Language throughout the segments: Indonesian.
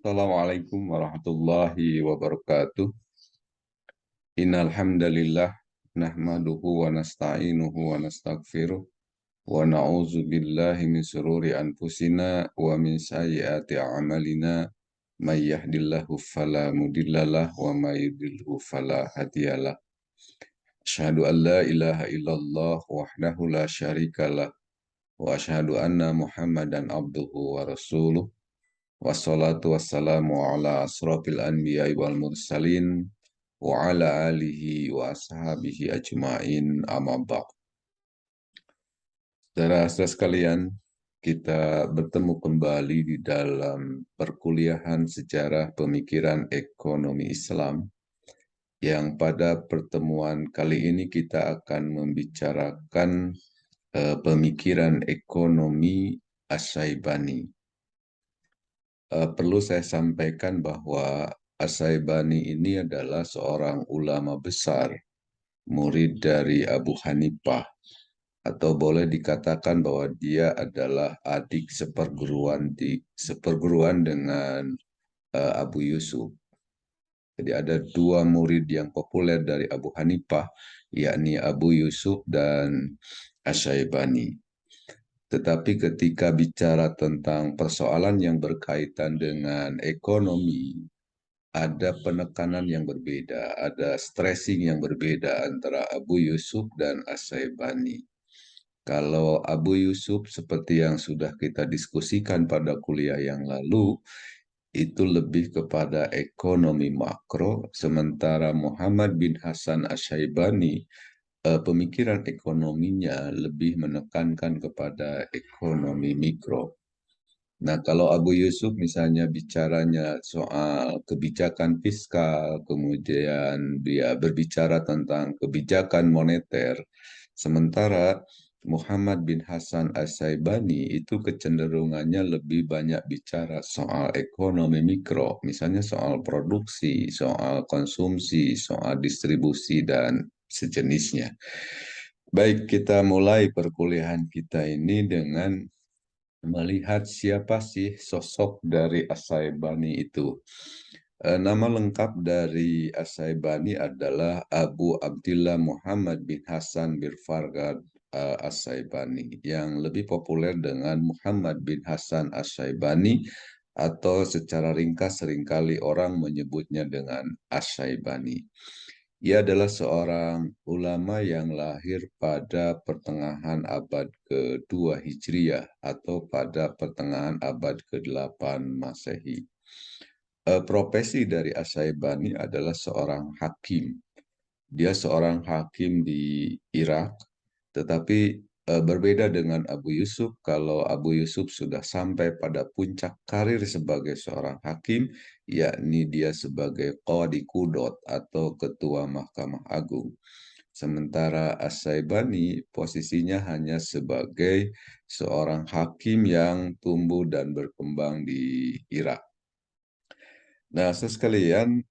Assalamualaikum warahmatullahi wabarakatuh. Innal hamdalillah nahmaduhu wa nasta'inuhu wa nastaghfiruh wa na'udzu billahi min shururi anfusina wa min sayyiati a'malina may yahdihillahu fala mudhillalah wa may yudhlilhu fala hadiyalah. Asyhadu an la ilaha illallah wahdahu la syarikalah wa asyhadu anna Muhammadan abduhu wa rasuluh. Wassalatu wassalamu ala asrafil anbiya'i wal mursalin wa ala alihi wa ashabihi ajma'in amma ba'd. Saudara-saudara sekalian, kita bertemu kembali di dalam perkuliahan sejarah pemikiran ekonomi Islam yang pada pertemuan kali ini kita akan membicarakan pemikiran ekonomi Asy-Syaibani. Perlu saya sampaikan bahwa Asy-Syaibani ini adalah seorang ulama besar, murid dari Abu Hanifah, atau boleh dikatakan bahwa dia adalah adik seperguruan dengan Abu Yusuf. Jadi ada dua murid yang populer dari Abu Hanifah, yakni Abu Yusuf dan Asy-Syaibani. Tetapi ketika bicara tentang persoalan yang berkaitan dengan ekonomi, ada penekanan yang berbeda, ada stressing yang berbeda antara Abu Yusuf dan Asy-Syaibani. Kalau Abu Yusuf seperti yang sudah kita diskusikan pada kuliah yang lalu, itu lebih kepada ekonomi makro, sementara Muhammad bin Hasan Asy-Syaibani pemikiran ekonominya lebih menekankan kepada ekonomi mikro. Nah, kalau Abu Yusuf misalnya bicaranya soal kebijakan fiskal, kemudian dia berbicara tentang kebijakan moneter, sementara Muhammad bin Hasan Asy-Syaibani itu kecenderungannya lebih banyak bicara soal ekonomi mikro, misalnya soal produksi, soal konsumsi, soal distribusi, dan sejenisnya. Baik, kita mulai perkuliahan kita ini dengan melihat siapa sih sosok dari Asy-Syaibani itu. Nama lengkap dari Asy-Syaibani adalah Abu Abdillah Muhammad bin Hasan bin Fargad Asy-Syaibani, yang lebih populer dengan Muhammad bin Hasan Asy-Syaibani, atau secara ringkas seringkali orang menyebutnya dengan Asy-Syaibani. Ia adalah seorang ulama yang lahir pada pertengahan abad ke-2 Hijriah atau pada pertengahan abad ke-8 Masehi. Profesi dari Asy-Syaibani adalah seorang hakim. Dia seorang hakim di Irak, tetapi berbeda dengan Abu Yusuf. Kalau Abu Yusuf sudah sampai pada puncak karir sebagai seorang hakim, yakni dia sebagai Qadhi Qudot atau Ketua Mahkamah Agung. Sementara Asy-Syaibani posisinya hanya sebagai seorang hakim yang tumbuh dan berkembang di Irak. Nah, sekalian,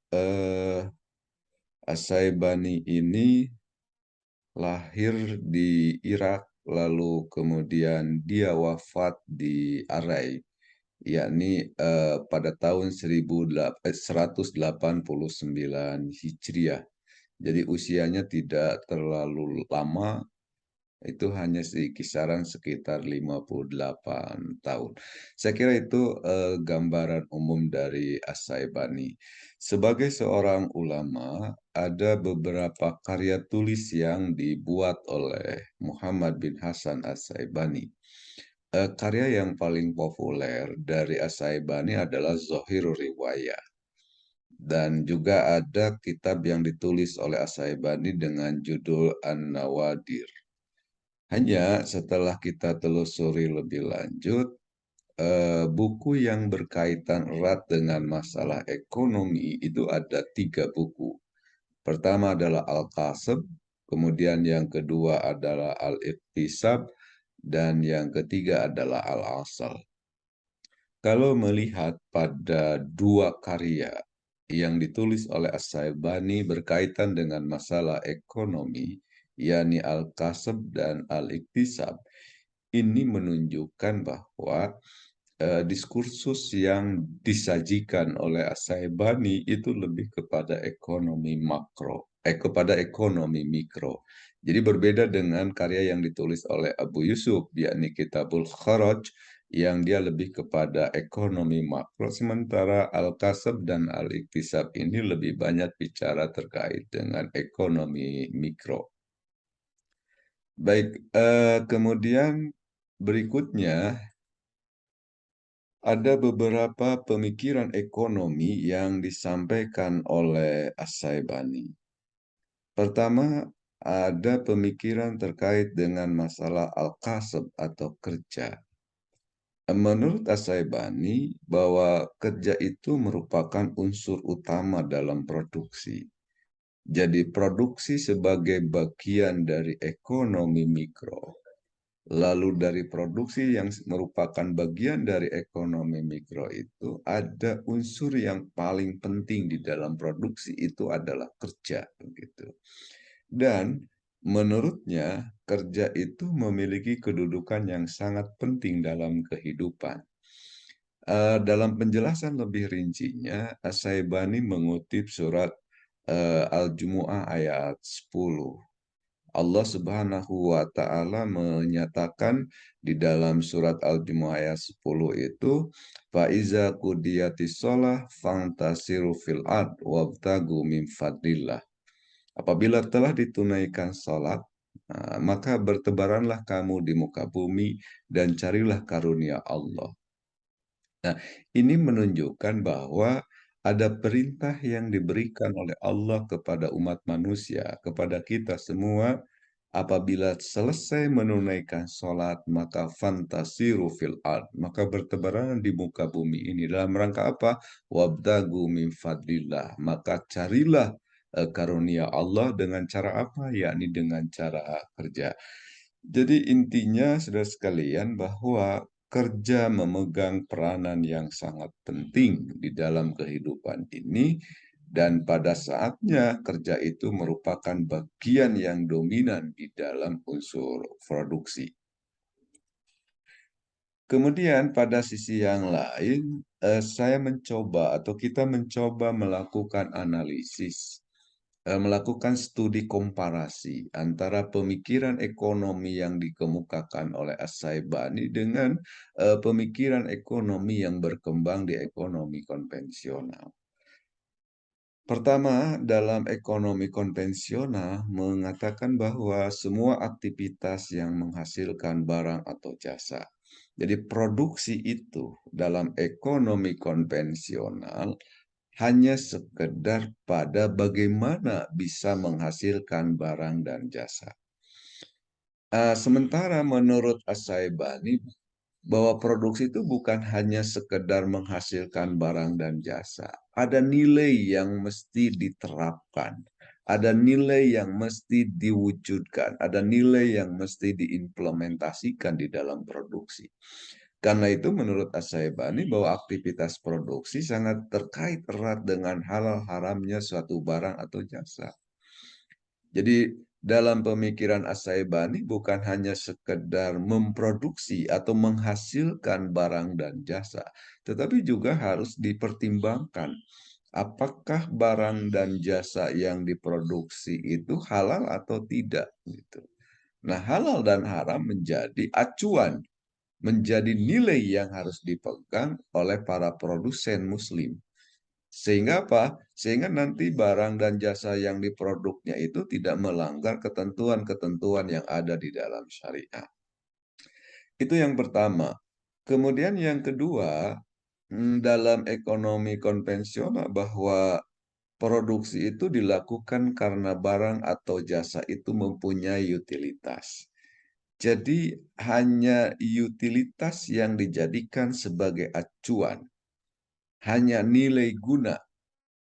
Asy-Syaibani ini lahir di Irak, lalu kemudian dia wafat di Arai, yakni pada tahun 189 Hijriah. Jadi usianya tidak terlalu lama, itu hanya kisaran sekitar 58 tahun. Saya kira itu gambaran umum dari Asy-Syaibani. Sebagai seorang ulama, ada beberapa karya tulis yang dibuat oleh Muhammad bin Hasan Asy-Syaibani. Karya yang paling populer dari Asy-Syaibani adalah Zahirur Riwayah. Dan juga ada kitab yang ditulis oleh Asy-Syaibani dengan judul An-Nawadir. Hanya setelah kita telusuri lebih lanjut, buku yang berkaitan erat dengan masalah ekonomi itu ada 3 buku. Pertama adalah Al-Qasab, kemudian yang kedua adalah Al-Iqtisab, dan yang ketiga adalah Al-Asal. Kalau melihat pada 2 karya yang ditulis oleh Asy-Syaibani berkaitan dengan masalah ekonomi, yakni Al-Qasab dan Al-Iqtisab, ini menunjukkan bahwa diskursus yang disajikan oleh As-Syaibani itu lebih kepada ekonomi makro, kepada ekonomi mikro. Jadi berbeda dengan karya yang ditulis oleh Abu Yusuf, yakni Kitabul Kharaj, yang dia lebih kepada ekonomi makro, sementara Al-Kasab dan Al-Iktisab ini lebih banyak bicara terkait dengan ekonomi mikro. Baik, kemudian berikutnya ada beberapa pemikiran ekonomi yang disampaikan oleh As-Syaibani. Pertama, ada pemikiran terkait dengan masalah al-kasab atau kerja. Menurut As-Syaibani, bahwa kerja itu merupakan unsur utama dalam produksi. Jadi produksi sebagai bagian dari ekonomi mikro. Lalu dari produksi yang merupakan bagian dari ekonomi mikro itu ada unsur yang paling penting di dalam produksi itu adalah kerja begitu. Dan menurutnya kerja itu memiliki kedudukan yang sangat penting dalam kehidupan. Dalam penjelasan lebih rincinya, As-Syaibani mengutip surat Al-Jumu'ah ayat 10. Allah Subhanahu wa Ta'ala menyatakan di dalam surat Al-Jumu'ah ayat 10 itu, faiza qudiyatis shalah fantasiru fil ard wabtagu min fadlillah. Apabila telah ditunaikan salat, maka bertebaranlah kamu di muka bumi dan carilah karunia Allah. Nah, ini menunjukkan bahwa ada perintah yang diberikan oleh Allah kepada umat manusia, kepada kita semua, apabila selesai menunaikan sholat, maka fantasiru fil ard, maka bertebaran di muka bumi ini. Dalam rangka apa? Wabdagu min fadlillah, maka carilah karunia Allah dengan cara apa? Yakni dengan cara kerja. Jadi intinya, saudara sekalian, bahwa kerja memegang peranan yang sangat penting di dalam kehidupan ini, dan pada saatnya kerja itu merupakan bagian yang dominan di dalam unsur produksi. Kemudian pada sisi yang lain, saya mencoba atau kita mencoba melakukan analisis, melakukan studi komparasi antara pemikiran ekonomi yang dikemukakan oleh As-Syaibani dengan pemikiran ekonomi yang berkembang di ekonomi konvensional. Pertama, dalam ekonomi konvensional mengatakan bahwa semua aktivitas yang menghasilkan barang atau jasa. Jadi produksi itu dalam ekonomi konvensional hanya sekedar pada bagaimana bisa menghasilkan barang dan jasa. Sementara menurut As-Syaibani bahwa produksi itu bukan hanya sekedar menghasilkan barang dan jasa. Ada nilai yang mesti diterapkan, ada nilai yang mesti diwujudkan, ada nilai yang mesti diimplementasikan di dalam produksi. Karena itu menurut As-Syaibani bahwa aktivitas produksi sangat terkait erat dengan halal haramnya suatu barang atau jasa. Jadi dalam pemikiran As-Syaibani bukan hanya sekedar memproduksi atau menghasilkan barang dan jasa, tetapi juga harus dipertimbangkan apakah barang dan jasa yang diproduksi itu halal atau tidak gitu. Nah, halal dan haram menjadi acuan, menjadi nilai yang harus dipegang oleh para produsen muslim. Sehingga apa? Sehingga nanti barang dan jasa yang diproduknya itu tidak melanggar ketentuan-ketentuan yang ada di dalam syariat. Itu yang pertama. Kemudian yang kedua, dalam ekonomi konvensional bahwa produksi itu dilakukan karena barang atau jasa itu mempunyai utilitas. Jadi hanya utilitas yang dijadikan sebagai acuan, hanya nilai guna.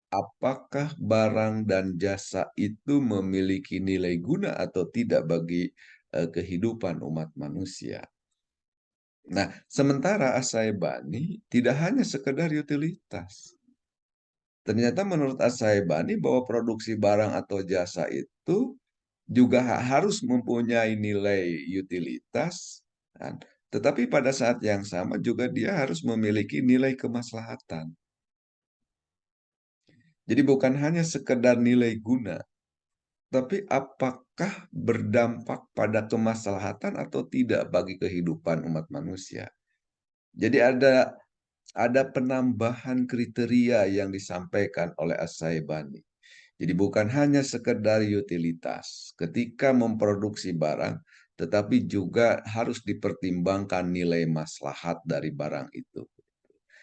Apakah barang dan jasa itu memiliki nilai guna atau tidak bagi kehidupan umat manusia? Nah, sementara As-Syaibani tidak hanya sekedar utilitas. Ternyata menurut As-Syaibani bahwa produksi barang atau jasa itu juga harus mempunyai nilai utilitas, kan? Tetapi pada saat yang sama juga dia harus memiliki nilai kemaslahatan. Jadi bukan hanya sekedar nilai guna, tapi apakah berdampak pada kemaslahatan atau tidak bagi kehidupan umat manusia. Jadi ada penambahan kriteria yang disampaikan oleh As-Syaibani. Jadi bukan hanya sekedar utilitas ketika memproduksi barang, tetapi juga harus dipertimbangkan nilai maslahat dari barang itu.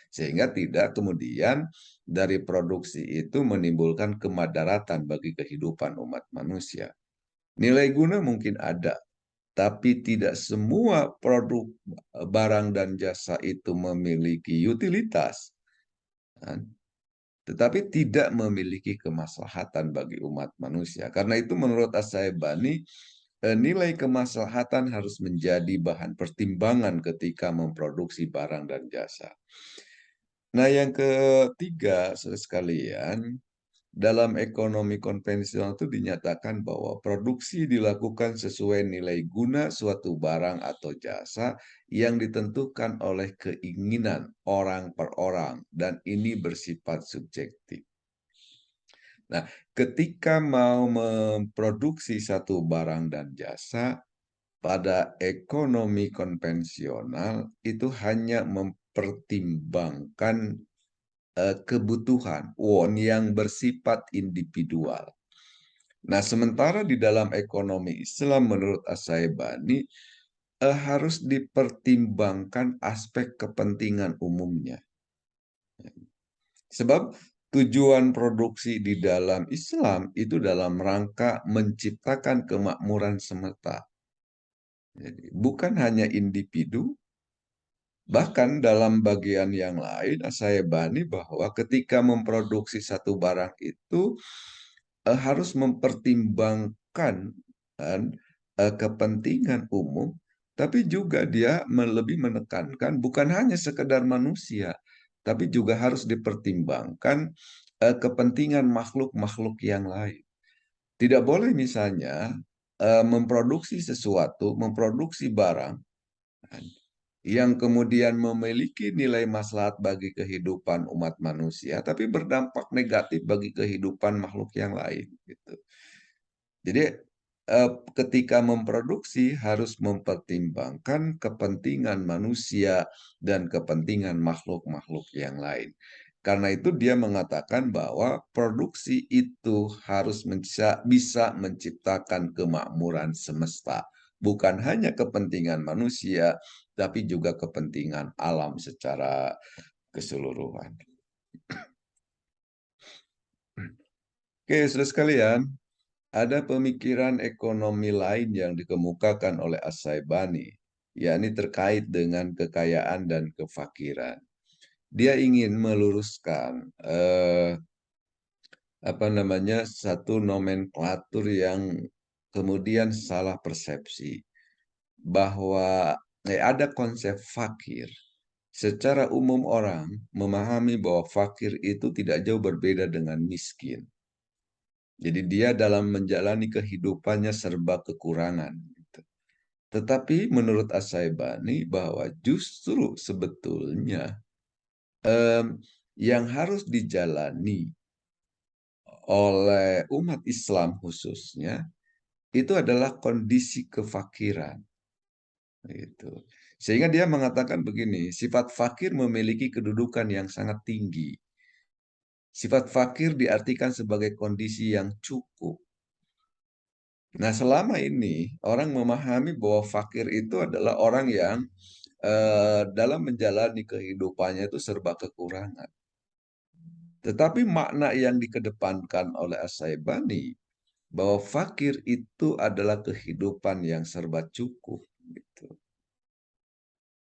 Sehingga tidak kemudian dari produksi itu menimbulkan kemadaratan bagi kehidupan umat manusia. Nilai guna mungkin ada, tapi tidak semua produk barang dan jasa itu memiliki utilitas, kan? Tetapi tidak memiliki kemaslahatan bagi umat manusia. Karena itu menurut As-Syaibani, nilai kemaslahatan harus menjadi bahan pertimbangan ketika memproduksi barang dan jasa. Nah, yang ketiga, saudara sekalian, dalam ekonomi konvensional itu dinyatakan bahwa produksi dilakukan sesuai nilai guna suatu barang atau jasa yang ditentukan oleh keinginan orang per orang, dan ini bersifat subjektif. Nah, ketika mau memproduksi satu barang dan jasa, pada ekonomi konvensional itu hanya mempertimbangkan kebutuhan yang bersifat individual. Nah, sementara di dalam ekonomi Islam menurut As-Syaibani harus dipertimbangkan aspek kepentingan umumnya. Sebab tujuan produksi di dalam Islam itu dalam rangka menciptakan kemakmuran semesta. Jadi, bukan hanya individu. Bahkan dalam bagian yang lain, saya bani bahwa ketika memproduksi satu barang itu harus mempertimbangkan kepentingan umum, tapi juga dia lebih menekankan bukan hanya sekedar manusia, tapi juga harus dipertimbangkan kepentingan makhluk-makhluk yang lain. Tidak boleh misalnya memproduksi sesuatu, memproduksi barang yang kemudian memiliki nilai maslahat bagi kehidupan umat manusia, tapi berdampak negatif bagi kehidupan makhluk yang lain. Gitu. Jadi ketika memproduksi harus mempertimbangkan kepentingan manusia dan kepentingan makhluk-makhluk yang lain. Karena itu dia mengatakan bahwa produksi itu harus bisa menciptakan kemakmuran semesta. Bukan hanya kepentingan manusia, tapi juga kepentingan alam secara keseluruhan. Oke, saudara sekalian, ada pemikiran ekonomi lain yang dikemukakan oleh As-Syaibani, yakni terkait dengan kekayaan dan kefakiran. Dia ingin meluruskan satu nomenklatur yang kemudian salah persepsi bahwa ada konsep fakir. Secara umum orang memahami bahwa fakir itu tidak jauh berbeda dengan miskin. Jadi dia dalam menjalani kehidupannya serba kekurangan. Gitu. Tetapi menurut As-Syaibani bahwa justru sebetulnya yang harus dijalani oleh umat Islam khususnya itu adalah kondisi kefakiran. Gitu. Sehingga dia mengatakan begini, sifat fakir memiliki kedudukan yang sangat tinggi. Sifat fakir diartikan sebagai kondisi yang cukup. Nah, selama ini orang memahami bahwa fakir itu adalah orang yang dalam menjalani kehidupannya itu serba kekurangan. Tetapi makna yang dikedepankan oleh As-Syaibani bahwa fakir itu adalah kehidupan yang serba cukup. Gitu.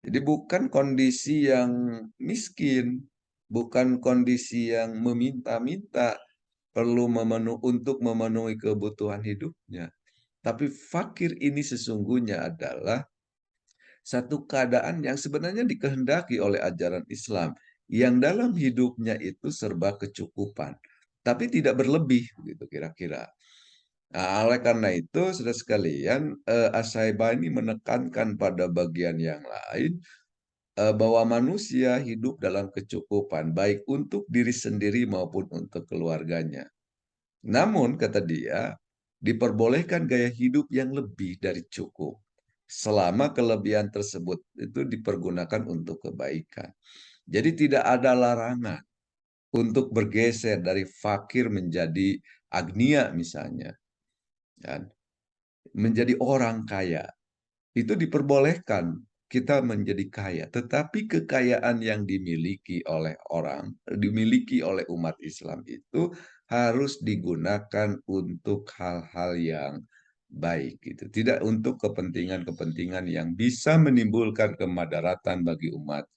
Jadi bukan kondisi yang miskin, bukan kondisi yang meminta-minta untuk memenuhi kebutuhan hidupnya. Tapi fakir ini sesungguhnya adalah satu keadaan yang sebenarnya dikehendaki oleh ajaran Islam, yang dalam hidupnya itu serba kecukupan, tapi tidak berlebih, gitu kira-kira. Nah, oleh karena itu, saudara sekalian, Ashaibani menekankan pada bagian yang lain bahwa manusia hidup dalam kecukupan, baik untuk diri sendiri maupun untuk keluarganya. Namun, kata dia, diperbolehkan gaya hidup yang lebih dari cukup, selama kelebihan tersebut itu dipergunakan untuk kebaikan. Jadi tidak ada larangan untuk bergeser dari fakir menjadi agnia misalnya, kan? Menjadi orang kaya. Itu diperbolehkan kita menjadi kaya, tetapi kekayaan yang dimiliki oleh umat Islam itu harus digunakan untuk hal-hal yang baik gitu. Tidak untuk kepentingan-kepentingan yang bisa menimbulkan kemadaratan bagi umat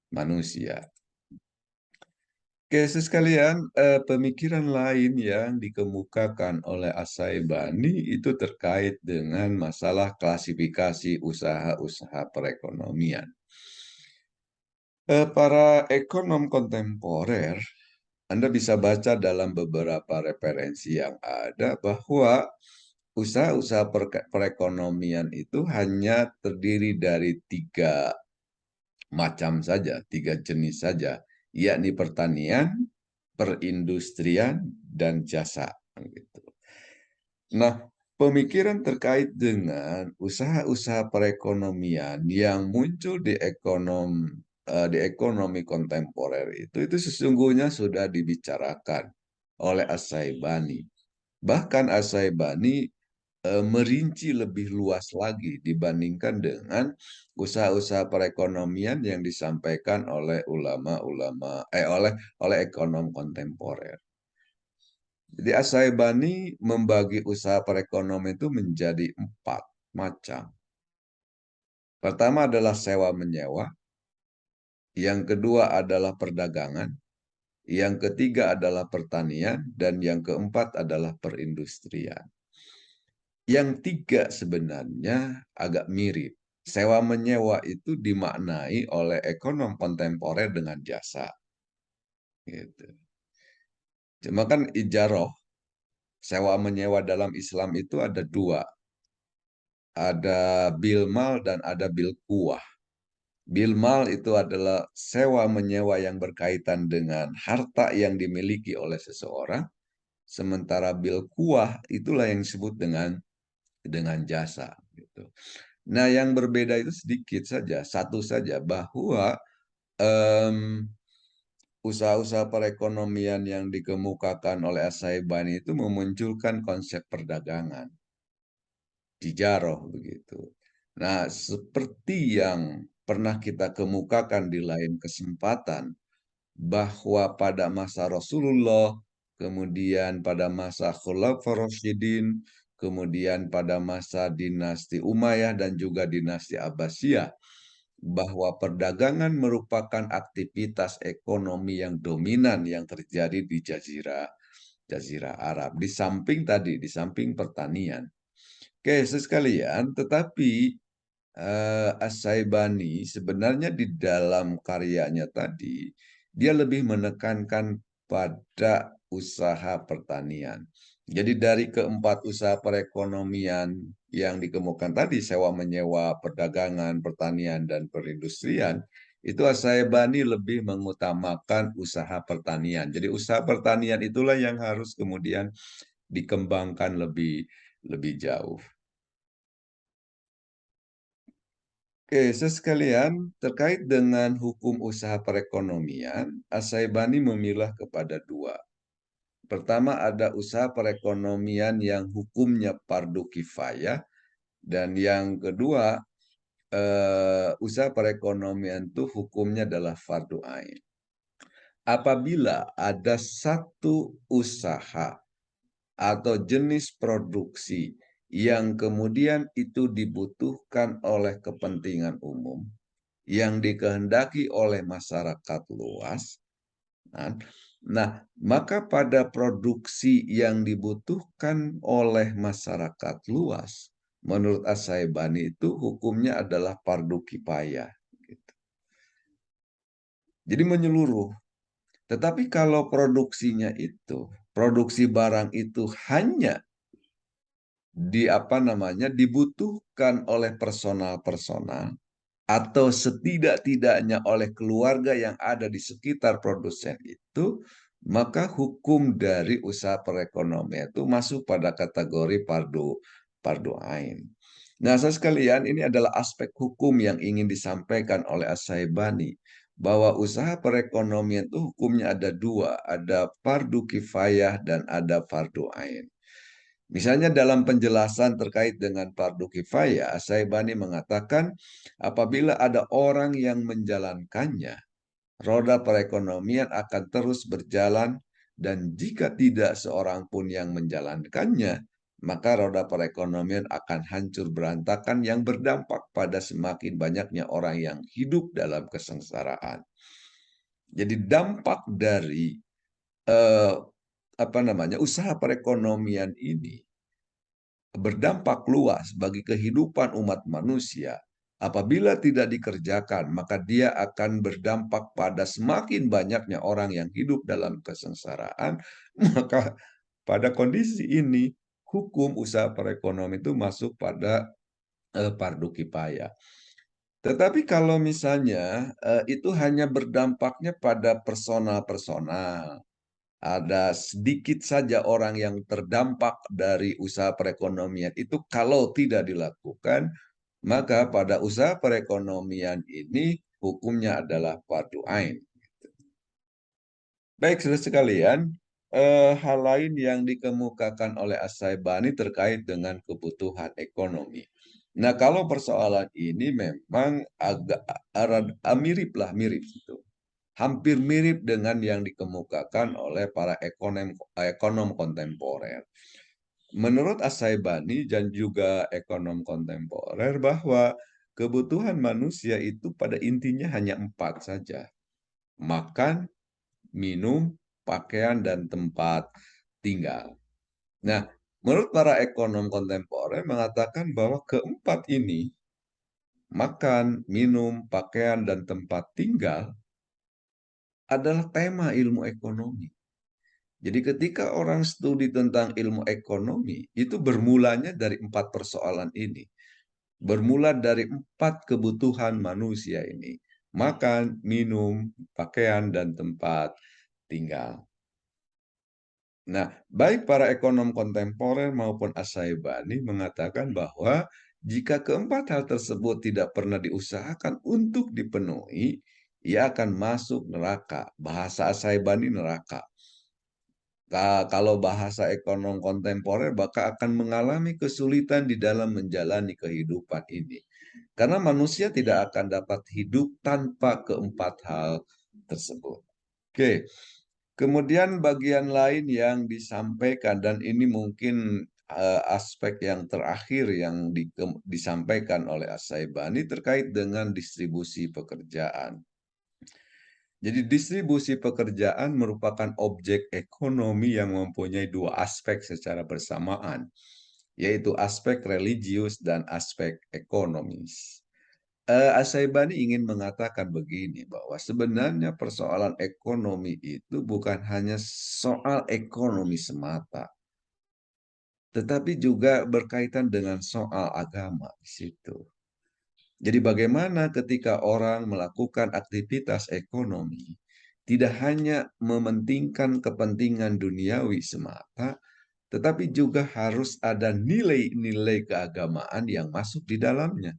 manusia. Oke, sekalian, pemikiran lain yang dikemukakan oleh Ashaibani itu terkait dengan masalah klasifikasi usaha-usaha perekonomian. Para ekonom kontemporer, Anda bisa baca dalam beberapa referensi yang ada bahwa usaha-usaha perekonomian itu hanya terdiri dari tiga macam saja, tiga jenis saja, yakni pertanian, perindustrian, dan jasa. Gitu. Nah, pemikiran terkait dengan usaha-usaha perekonomian yang muncul di ekonomi kontemporer itu sesungguhnya sudah dibicarakan oleh Ashaibani. Bahkan Ashaibani merinci lebih luas lagi dibandingkan dengan usaha-usaha perekonomian yang disampaikan oleh oleh ekonom kontemporer. Jadi Ashaibani membagi usaha perekonomian itu menjadi 4 macam. Pertama adalah sewa menyewa, yang kedua adalah perdagangan, yang ketiga adalah pertanian, dan yang keempat adalah perindustrian. Yang tiga sebenarnya agak mirip. Sewa menyewa itu dimaknai oleh ekonom kontemporer dengan jasa. Gitu. Cuma kan ijaroh, sewa menyewa dalam Islam itu ada dua. Ada bilmal dan ada bilkuah. Bilmal itu adalah sewa menyewa yang berkaitan dengan harta yang dimiliki oleh seseorang. Sementara bilkuah itulah yang disebut dengan jasa. Gitu. Nah, yang berbeda itu sedikit saja, satu saja, bahwa usaha-usaha perekonomian yang dikemukakan oleh Ashaibani itu memunculkan konsep perdagangan, tijaroh begitu. Nah, seperti yang pernah kita kemukakan di lain kesempatan, bahwa pada masa Rasulullah, kemudian pada masa Khulafaur Rasyidin, kemudian pada masa dinasti Umayyah dan juga dinasti Abbasiyah, bahwa perdagangan merupakan aktivitas ekonomi yang dominan yang terjadi di Jazirah Arab. Di samping pertanian. Oke, sekalian, tetapi Ashaibani sebenarnya di dalam karyanya tadi, dia lebih menekankan pada usaha pertanian. Jadi dari keempat usaha perekonomian yang dikemukakan tadi, sewa menyewa, perdagangan, pertanian, dan perindustrian, itu Ashaibani lebih mengutamakan usaha pertanian. Jadi usaha pertanian itulah yang harus kemudian dikembangkan lebih jauh. Oke, sekalian, terkait dengan hukum usaha perekonomian, Ashaibani memilah kepada dua. Pertama ada usaha perekonomian yang hukumnya fardu kifayah, dan yang kedua usaha perekonomian itu hukumnya adalah fardu ain. Apabila ada satu usaha atau jenis produksi yang kemudian itu dibutuhkan oleh kepentingan umum, yang dikehendaki oleh masyarakat luas. Nah, maka pada produksi yang dibutuhkan oleh masyarakat luas, menurut Ashaibani itu hukumnya adalah fardu kifayah. Gitu. Jadi menyeluruh. Tetapi kalau produksi barang itu hanya dibutuhkan oleh personal-personal atau setidak-tidaknya oleh keluarga yang ada di sekitar produsen itu, maka hukum dari usaha perekonomian itu masuk pada kategori fardu ain. Nah, saya sekalian, ini adalah aspek hukum yang ingin disampaikan oleh As-Syaibani, bahwa usaha perekonomian itu hukumnya ada dua, ada fardu kifayah dan ada fardu ain. Misalnya dalam penjelasan terkait dengan fardu kifayah, Syaibani mengatakan apabila ada orang yang menjalankannya, roda perekonomian akan terus berjalan, dan jika tidak seorang pun yang menjalankannya, maka roda perekonomian akan hancur berantakan yang berdampak pada semakin banyaknya orang yang hidup dalam kesengsaraan. Jadi dampak dari eh, usaha perekonomian ini berdampak luas bagi kehidupan umat manusia. Apabila tidak dikerjakan, maka dia akan berdampak pada semakin banyaknya orang yang hidup dalam kesengsaraan. Maka pada kondisi ini, hukum usaha perekonomian itu masuk pada fardu kifayah. Tetapi kalau misalnya itu hanya berdampaknya pada personal-personal, ada sedikit saja orang yang terdampak dari usaha perekonomian itu, kalau tidak dilakukan, maka pada usaha perekonomian ini hukumnya adalah fardu ain. Baik, saudara sekalian, hal lain yang dikemukakan oleh As-Syaibani terkait dengan kebutuhan ekonomi. Nah, kalau persoalan ini memang agak mirip lah, mirip itu. Hampir mirip dengan yang dikemukakan oleh para ekonom kontemporer. Menurut As-Syaibani dan juga ekonom kontemporer, bahwa kebutuhan manusia itu pada intinya hanya 4 saja. Makan, minum, pakaian, dan tempat tinggal. Nah, menurut para ekonom kontemporer mengatakan bahwa keempat ini, makan, minum, pakaian, dan tempat tinggal, adalah tema ilmu ekonomi. Jadi ketika orang studi tentang ilmu ekonomi, itu bermulanya dari 4 persoalan ini. Bermula dari 4 kebutuhan manusia ini. Makan, minum, pakaian, dan tempat tinggal. Nah, baik para ekonom kontemporer maupun As-Syaibani mengatakan bahwa jika keempat hal tersebut tidak pernah diusahakan untuk dipenuhi, ia akan masuk neraka. Bahasa As-Syaibani neraka. Kalau bahasa ekonom kontemporer, maka akan mengalami kesulitan di dalam menjalani kehidupan ini. Karena manusia tidak akan dapat hidup tanpa keempat hal tersebut. Oke, kemudian bagian lain yang disampaikan, dan ini mungkin aspek yang terakhir yang disampaikan oleh As-Syaibani terkait dengan distribusi pekerjaan. Jadi distribusi pekerjaan merupakan objek ekonomi yang mempunyai dua aspek secara bersamaan, yaitu aspek religius dan aspek ekonomis. As-Syaibani ingin mengatakan begini, bahwa sebenarnya persoalan ekonomi itu bukan hanya soal ekonomi semata, tetapi juga berkaitan dengan soal agama di situ. Jadi bagaimana ketika orang melakukan aktivitas ekonomi, tidak hanya mementingkan kepentingan duniawi semata, tetapi juga harus ada nilai-nilai keagamaan yang masuk di dalamnya.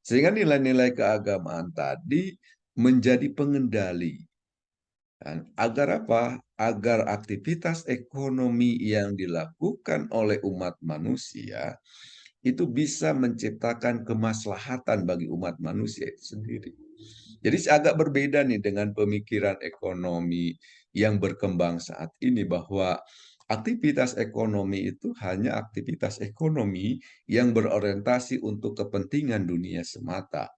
Sehingga nilai-nilai keagamaan tadi menjadi pengendali. Agar apa? Agar aktivitas ekonomi yang dilakukan oleh umat manusia itu bisa menciptakan kemaslahatan bagi umat manusia itu sendiri. Jadi agak berbeda nih dengan pemikiran ekonomi yang berkembang saat ini, bahwa aktivitas ekonomi itu hanya aktivitas ekonomi yang berorientasi untuk kepentingan dunia semata.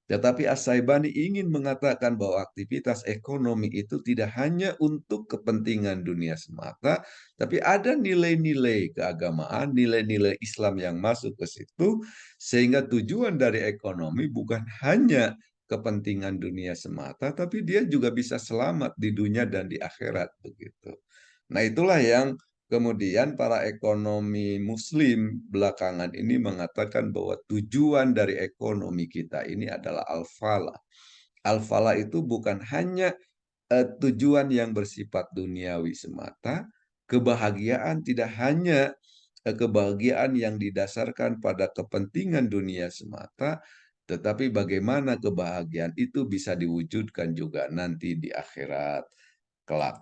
Tetapi As-Syaibani ingin mengatakan bahwa aktivitas ekonomi itu tidak hanya untuk kepentingan dunia semata, tapi ada nilai-nilai keagamaan, nilai-nilai Islam yang masuk ke situ, sehingga tujuan dari ekonomi bukan hanya kepentingan dunia semata, tapi dia juga bisa selamat di dunia dan di akhirat begitu. Nah, itulah yang Kemudian para ekonomi muslim belakangan ini mengatakan bahwa tujuan dari ekonomi kita ini adalah al-falah. Al-falah itu bukan hanya tujuan yang bersifat duniawi semata, kebahagiaan tidak hanya kebahagiaan yang didasarkan pada kepentingan dunia semata, tetapi bagaimana kebahagiaan itu bisa diwujudkan juga nanti di akhirat kelak.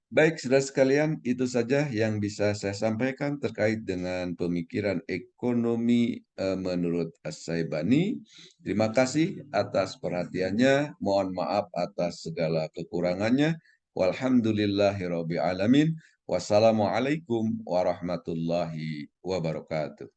Baik, saudara sekalian, itu saja yang bisa saya sampaikan terkait dengan pemikiran ekonomi menurut As-Saibani. Terima kasih atas perhatiannya. Mohon maaf atas segala kekurangannya. Walhamdulillahirabbil alamin. Wassalamualaikum warahmatullahi wabarakatuh.